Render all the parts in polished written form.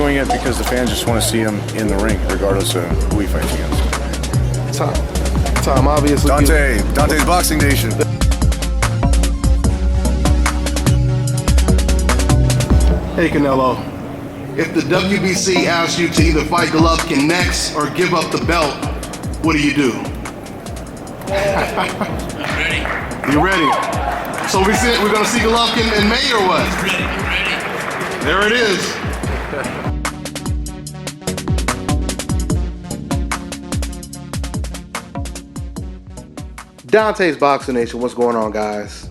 doing it because the fans just want to see him in the ring, regardless of who he fights against. Tom, obviously. Dante's Boxing Nation. Hey, Canelo. If the WBC asks you to either fight Golovkin next or give up the belt, what do you do? I'm ready. You ready? So we're gonna see Golovkin in May or what? I'm ready. There it is. Dante's Boxing Nation, what's going on, guys?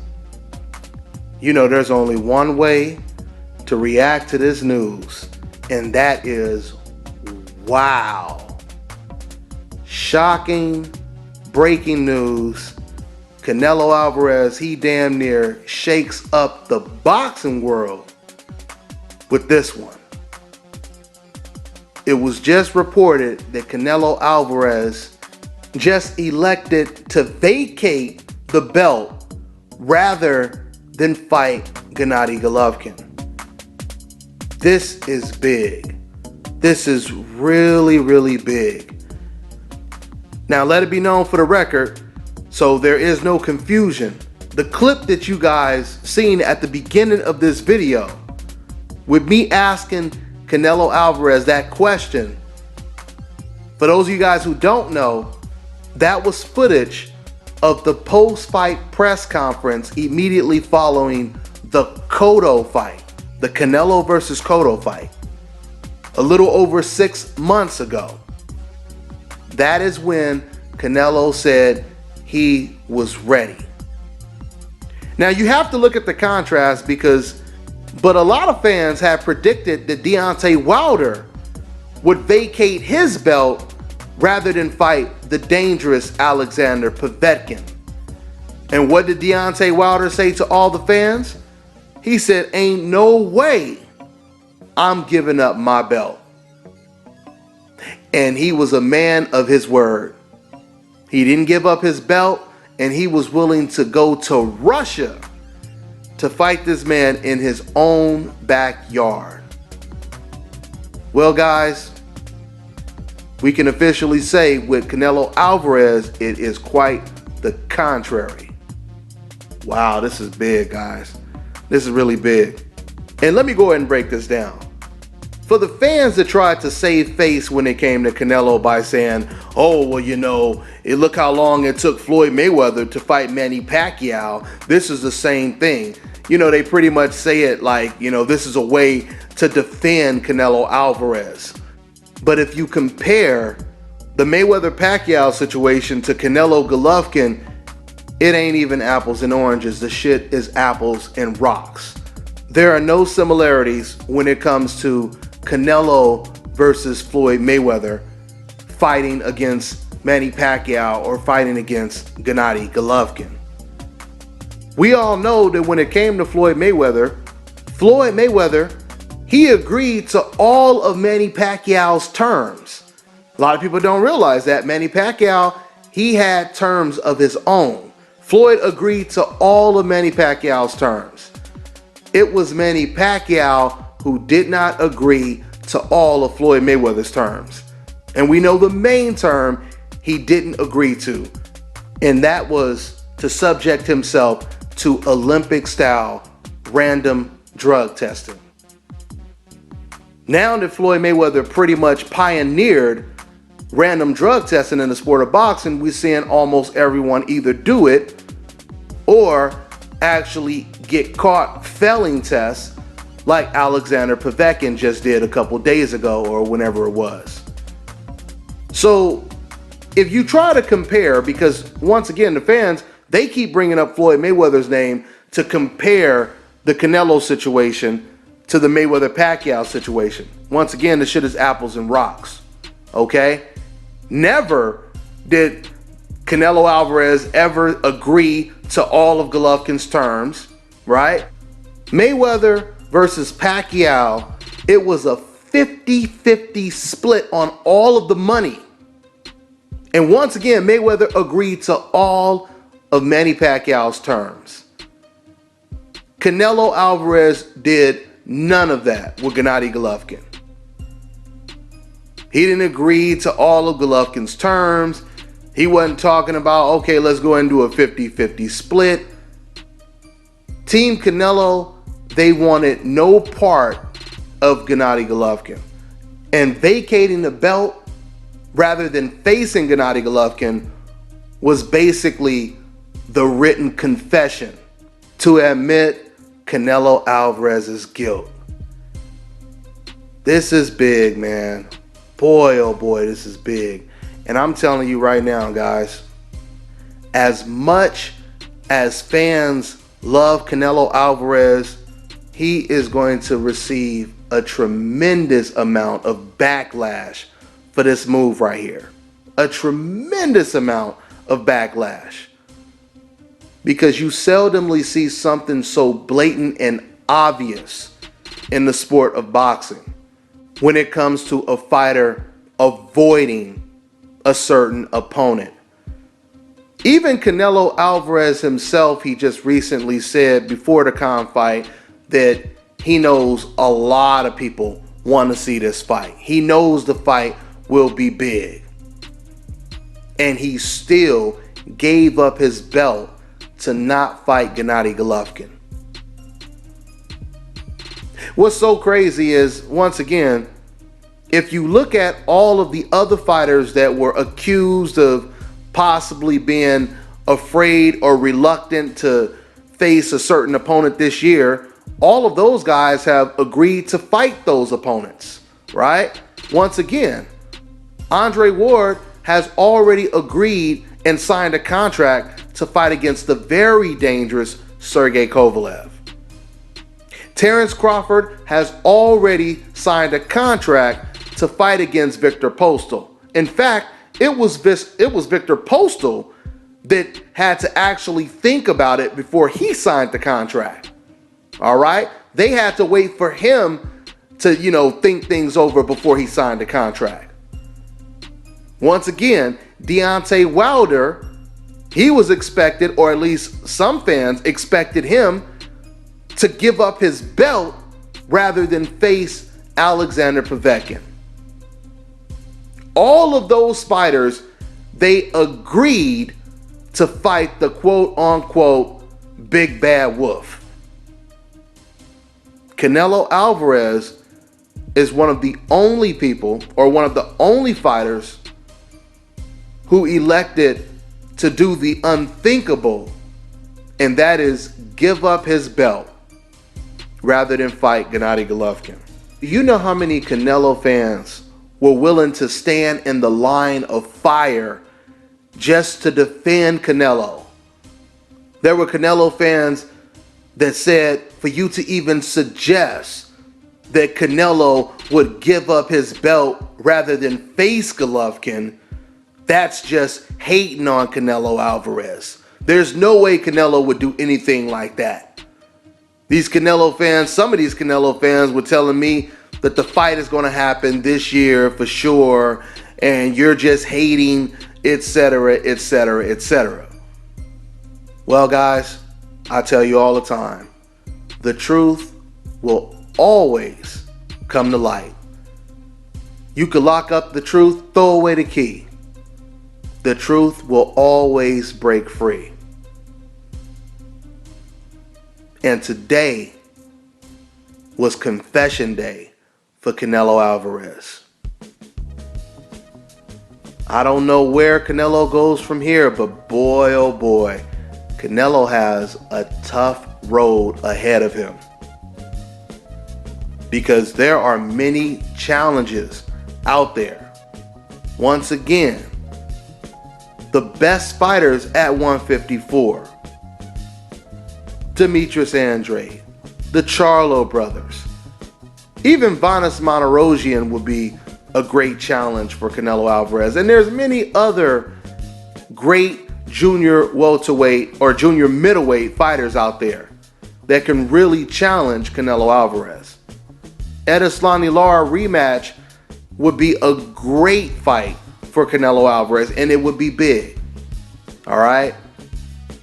You know there's only one way to react to this news, and that is wow. Shocking, breaking news. Canelo Alvarez, he damn near shakes up the boxing world with this one. It was just reported that Canelo Alvarez just elected to vacate the belt rather than fight Gennady Golovkin. This is big. This is really, really big. Now, let it be known for the record, so there is no confusion. The clip that you guys seen at the beginning of this video, with me asking Canelo Alvarez that question, for those of you guys who don't know, that was footage of the post-fight press conference immediately following the Cotto fight, the Canelo versus Cotto fight, a little over 6 months ago. That is when Canelo said he was ready. Now you have to look at the contrast but a lot of fans have predicted that Deontay Wilder would vacate his belt rather than fight the dangerous Alexander Povetkin. And what did Deontay Wilder say to all the fans? He said, ain't no way I'm giving up my belt. And he was a man of his word. He didn't give up his belt, and he was willing to go to Russia to fight this man in his own backyard. Well, guys, we can officially say with Canelo Alvarez, it is quite the contrary. Wow, this is big, guys. This is really big. And let me go ahead and break this down. For the fans that tried to save face when it came to Canelo by saying, oh, well, you know, look how long it took Floyd Mayweather to fight Manny Pacquiao. This is the same thing. You know, they pretty much say it like, you know, this is a way to defend Canelo Alvarez. But if you compare the Mayweather-Pacquiao situation to Canelo Golovkin, it ain't even apples and oranges. The shit is apples and rocks. There are no similarities when it comes to Canelo versus Floyd Mayweather fighting against Manny Pacquiao or fighting against Gennady Golovkin. We all know that when it came to Floyd Mayweather, he agreed to all of Manny Pacquiao's terms. A lot of people don't realize that Manny Pacquiao, he had terms of his own. Floyd agreed to all of Manny Pacquiao's terms. It was Manny Pacquiao who did not agree to all of Floyd Mayweather's terms. And we know the main term he didn't agree to, and that was to subject himself to Olympic-style random drug testing. Now that Floyd Mayweather pretty much pioneered random drug testing in the sport of boxing, we're seeing almost everyone either do it or actually get caught failing tests like Alexander Povetkin just did a couple days ago or whenever it was. So if you try to compare, because once again, the fans, they keep bringing up Floyd Mayweather's name to compare the Canelo situation to the Mayweather-Pacquiao situation. Once again, the shit is apples and rocks, okay? Never did Canelo Alvarez ever agree to all of Golovkin's terms, right? Mayweather versus Pacquiao, it was a 50-50 split on all of the money. And once again, Mayweather agreed to all of Manny Pacquiao's terms. Canelo Alvarez did none of that with Gennady Golovkin. He didn't agree to all of Golovkin's terms. He wasn't talking about, okay, let's go and do a 50-50 split. Team Canelo, they wanted no part of Gennady Golovkin. And vacating the belt rather than facing Gennady Golovkin was basically the written confession to admit Canelo Alvarez's guilt. This is big, man. Boy, oh boy, this is big. And I'm telling you right now, guys, as much as fans love Canelo Alvarez, he is going to receive a tremendous amount of backlash for this move right here. A tremendous amount of backlash. Because you seldomly see something so blatant and obvious in the sport of boxing when it comes to a fighter avoiding a certain opponent. Even Canelo Alvarez himself, he just recently said before the Khan fight that he knows a lot of people want to see this fight. He knows the fight will be big. And he still gave up his belt to not fight Gennady Golovkin. What's so crazy is, once again, if you look at all of the other fighters that were accused of possibly being afraid or reluctant to face a certain opponent this year, all of those guys have agreed to fight those opponents, right? Once again, Andre Ward has already agreed and signed a contract to fight against the very dangerous Sergey Kovalev. Terrence Crawford has already signed a contract to fight against Victor Postal. In fact, it was Victor Postal that had to actually think about it before he signed the contract. All right? They had to wait for him to, think things over before he signed the contract. Once again, Deontay Wilder, he was expected, or at least some fans expected him to give up his belt rather than face Alexander Povetkin. All of those fighters, they agreed to fight the quote-unquote big bad wolf. Canelo Alvarez is one of the only people, or one of the only fighters, who elected to do the unthinkable, and that is give up his belt rather than fight Gennady Golovkin. You know how many Canelo fans were willing to stand in the line of fire just to defend Canelo? There were Canelo fans that said for you to even suggest that Canelo would give up his belt rather than face Golovkin, that's just hating on Canelo Alvarez. There's no way Canelo would do anything like that. These Canelo fans, some of these Canelo fans were telling me that the fight is going to happen this year for sure, and you're just hating, etc., etc., etc. Well, guys, I tell you all the time, the truth will always come to light. You could lock up the truth, throw away the key. The truth will always break free. And today was confession day for Canelo Alvarez. I don't know where Canelo goes from here, but boy, oh boy, Canelo has a tough road ahead of him. Because there are many challenges out there. Once again, the best fighters at 154. Demetrius Andrade, the Charlo brothers. Even Vanes Monterosian would be a great challenge for Canelo Alvarez. And there's many other great junior welterweight or junior middleweight fighters out there that can really challenge Canelo Alvarez. Edeslani Lara rematch would be a great fight for Canelo Alvarez, and it would be big. All right?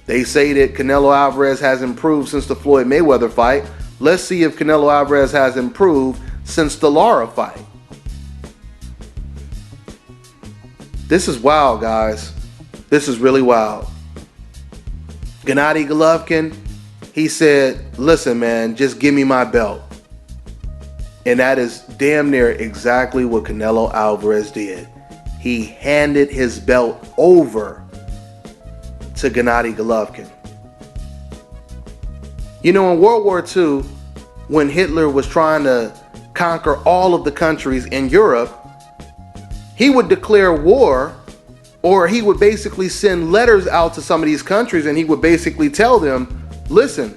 They say that Canelo Alvarez has improved since the Floyd Mayweather fight. Let's see if Canelo Alvarez has improved since the Lara fight. This is wild, guys. This is really wild. Gennady Golovkin, he said, listen, man, just give me my belt. And that is damn near exactly what Canelo Alvarez did. He handed his belt over to Gennady Golovkin. You know, in World War II, when Hitler was trying to conquer all of the countries in Europe, he would declare war, or he would basically send letters out to some of these countries, and he would basically tell them, listen,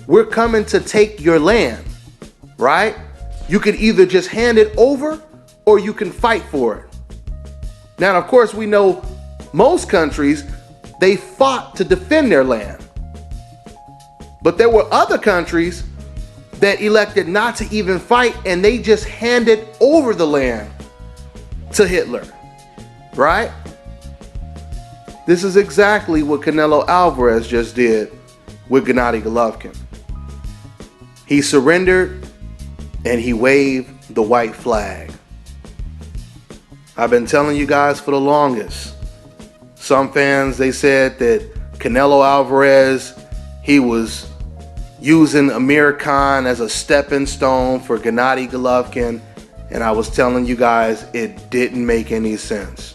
we're coming to take your land, right? You can either just hand it over or you can fight for it. Now, of course, we know most countries, they fought to defend their land. But there were other countries that elected not to even fight, and they just handed over the land to Hitler, right? This is exactly what Canelo Alvarez just did with Gennady Golovkin. He surrendered and he waved the white flag. I've been telling you guys for the longest. Some fans, they said that Canelo Alvarez, he was using Amir Khan as a stepping stone for Gennady Golovkin. And I was telling you guys, it didn't make any sense.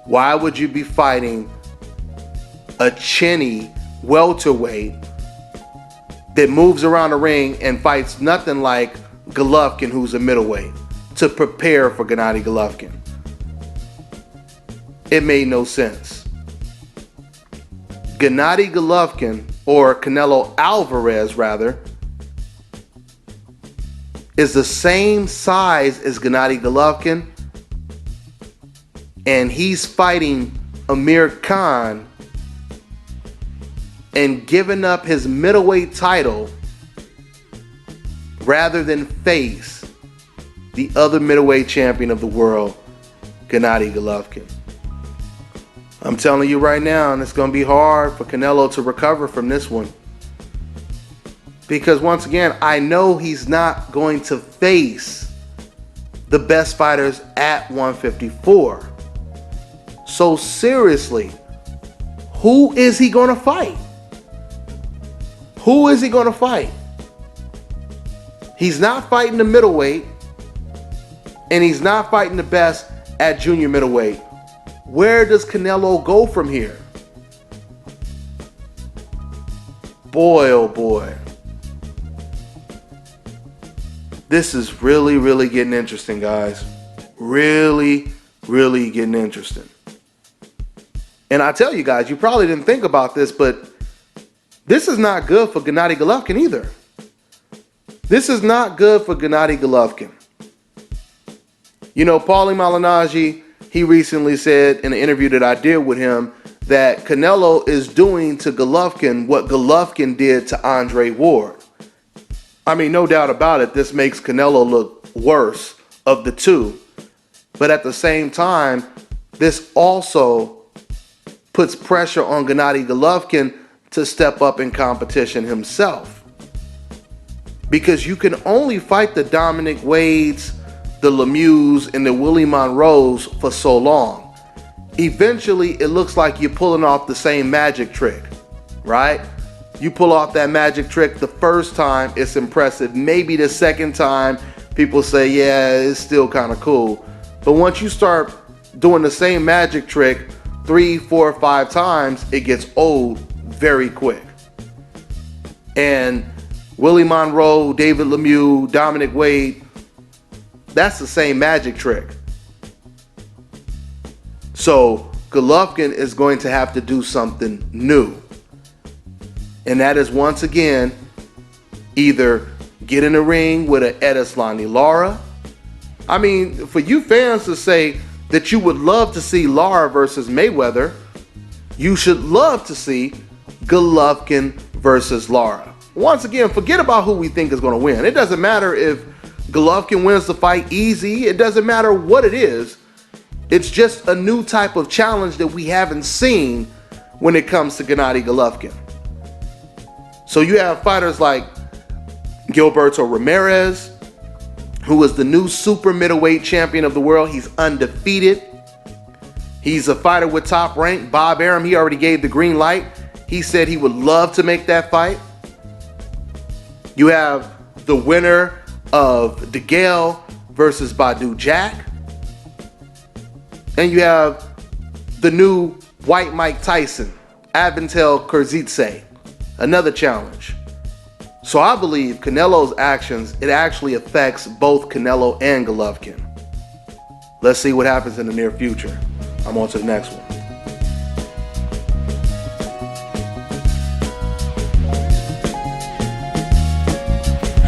Why would you be fighting a chinny welterweight that moves around the ring and fights nothing like Golovkin, who's a middleweight, to prepare for Gennady Golovkin? It made no sense. Gennady Golovkin, or Canelo Alvarez rather, is the same size as Gennady Golovkin, and he's fighting Amir Khan and giving up his middleweight title rather than face the other middleweight champion of the world, Gennady Golovkin. I'm telling you right now, and it's going to be hard for Canelo to recover from this one. Because once again, I know he's not going to face the best fighters at 154. So seriously, who is he going to fight? Who is he going to fight? He's not fighting the middleweight, and he's not fighting the best at junior middleweight. Where does Canelo go from here? Boy, oh boy. This is really, really getting interesting, guys. Really, really getting interesting. And I tell you guys, you probably didn't think about this, but this is not good for Gennady Golovkin either. This is not good for Gennady Golovkin. You know, Paulie Malignaggi, he recently said in an interview that I did with him that Canelo is doing to Golovkin what Golovkin did to Andre Ward. I mean, no doubt about it, this makes Canelo look worse of the two. But at the same time, this also puts pressure on Gennady Golovkin to step up in competition himself. Because you can only fight the Dominic Wades, the Lemieux, and the Willie Monroes for so long. Eventually, it looks like you're pulling off the same magic trick, right? You pull off that magic trick the first time, it's impressive. Maybe the second time, people say, yeah, it's still kind of cool. But once you start doing the same magic trick 3, 4, 5 times, it gets old very quick. And Willie Monroe, David Lemieux, Dominic Wade, that's the same magic trick. So Golovkin is going to have to do something new. And that is, once again, either get in the ring with an Edeslani Lara. I mean, for you fans to say that you would love to see Lara versus Mayweather, you should love to see Golovkin versus Lara. Once again, forget about who we think is going to win. It doesn't matter if Golovkin wins the fight easy. It doesn't matter what it is. It's just a new type of challenge that we haven't seen when it comes to Gennady Golovkin. So you have fighters like Gilberto Ramirez, who is the new super middleweight champion of the world. He's undefeated. He's a fighter with top rank. Bob Arum, he already gave the green light. He said he would love to make that fight. You have the winner of DeGale versus Badu Jack. And you have the new white Mike Tyson, Aventel Kurzitse, another challenge. So I believe Canelo's actions, it actually affects both Canelo and Golovkin. Let's see what happens in the near future. I'm on to the next one.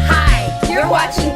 Hi, you're watching